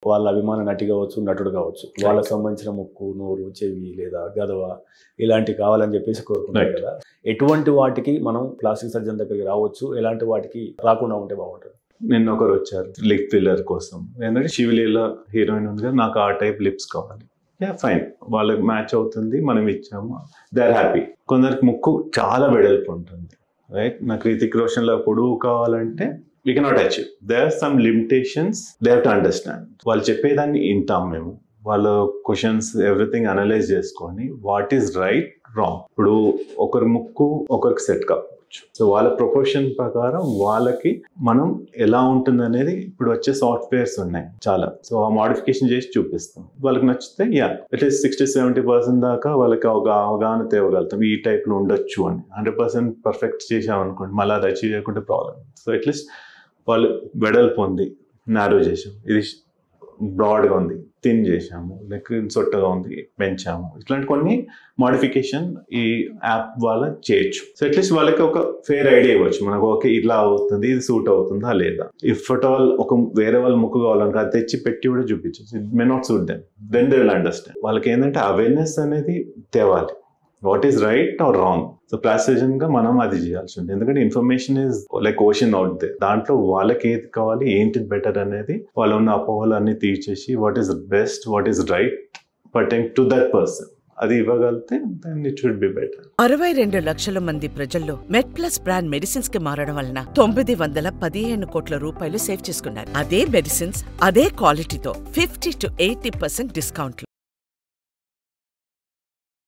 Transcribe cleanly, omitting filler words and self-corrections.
వాళ్ళ అభిమాన నటి కావచ్చు, నటుడు కావచ్చు, వాళ్ళకి సంబంధించిన ముక్కు, నోరు, చెవి లేదా గదవ ఇలాంటివి కావాలని చెప్పేసి కోరుకుంటారు కదా. ఎటువంటి వాటికి మనం ప్లాస్టిక్ సర్జన్ దగ్గరికి రావచ్చు, ఎలాంటి వాటికి రాకుండా ఉంటే బాగుంటుంది? నిన్న ఒకరు వచ్చారు లిప్ ఫిల్లర్ కోసం. ఏంటంటే శివలీల హీరోయిన్ ఉంది కదా, నాకు ఆ టైప్ లిప్స్ కావాలి. ఫైన్, వాళ్ళకి మ్యాచ్ అవుతుంది, మనం ఇచ్చాము, దే ఆర్ హ్యాపీ. కొందరికి ముక్కు చాలా వెడల్పు ఉంటుంది, రైట్? నాకు రితిక్ రోషన్ లా పొడుగు కావాలంటే we cannot achieve. There are some limitations they have to understand. వాళ్ళు చెప్పేదాన్ని వింటాం మేము, వాళ్ళ క్వశ్చన్స్ ఎవ్రీథింగ్ అనలైజ్ చేసుకొని వాట్ ఈస్ రైట్ రాంగ్. ఇప్పుడు ఒకరి ముక్కు ఒకరికి సెట్ కావచ్చు, సో వాళ్ళ ప్రొఫెషన్ ప్రకారం వాళ్ళకి మనం ఎలా ఉంటుంది అనేది ఇప్పుడు వచ్చే సాఫ్ట్వేర్స్ ఉన్నాయి చాలా, సో ఆ మోడిఫికేషన్ చేసి చూపిస్తాం. వాళ్ళకి నచ్చితే అట్లీస్ట్ 60-70% దాకా వాళ్ళకి ఒక అవగాహన తేవగలుగుతాం, ఈ టైప్లో ఉండొచ్చు అని. 100% పర్ఫెక్ట్ చేసామనుకోండి, మళ్ళీ అది అచీవ్ చేయకుంటే ప్రాబ్లం. సో అట్లీస్ట్ వాళ్ళు వెడల్పు ఉంది, నారో చేసాము, ఇది బ్రాడ్గా ఉంది, థిన్ చేసాము, లైక్ సొట్టగా ఉంది, పెంచాము. ఇట్లాంటి కొన్ని మోడిఫికేషన్ ఈ యాప్ వాళ్ళ చేయొచ్చు. సో అట్లీస్ట్ వాళ్ళకి ఒక ఫేర్ ఐడియా ఇవ్వచ్చు మనకు, ఓకే ఇట్లా అవుతుంది, ఇది సూట్ అవుతుందా లేదా. ఇఫ్ అట్ ఆల్ ఒక వేరే వాళ్ళ ముక్కు కావాలనుకో అది తెచ్చి పెట్టి కూడా చూపించచ్చు, it may not suit them, then they will understand. వాళ్ళకి ఏంటంటే అవేర్నెస్ అనేది తేవాలి, what is right or wrong. So plastic surgeon గా మనం అది చేయాల్సి ఉంటుంది, ఎందుకంటే information is like ocean out there. దాంట్లో వాళ్ళకి ఏది కావాలి, ఏంటి బెటర్ అనేది వాళ్ళ ఉన్న అపోహలు అన్ని తీర్చేసి what is best, what is right pertain to that person అది ఇవ్వగలిగితే then it should be better. 62 లక్షల మంది ప్రజల్లో మెడ్ ప్లస్ బ్రాండ్ మెడిసిన్స్ కి మారడం వలన 915 కోట్ల రూపాయలు సేవ్ చేసుకున్నారు. అదే మెడిసిన్స్ అదే క్వాలిటీతో 50 to 80% డిస్కౌంట్లు.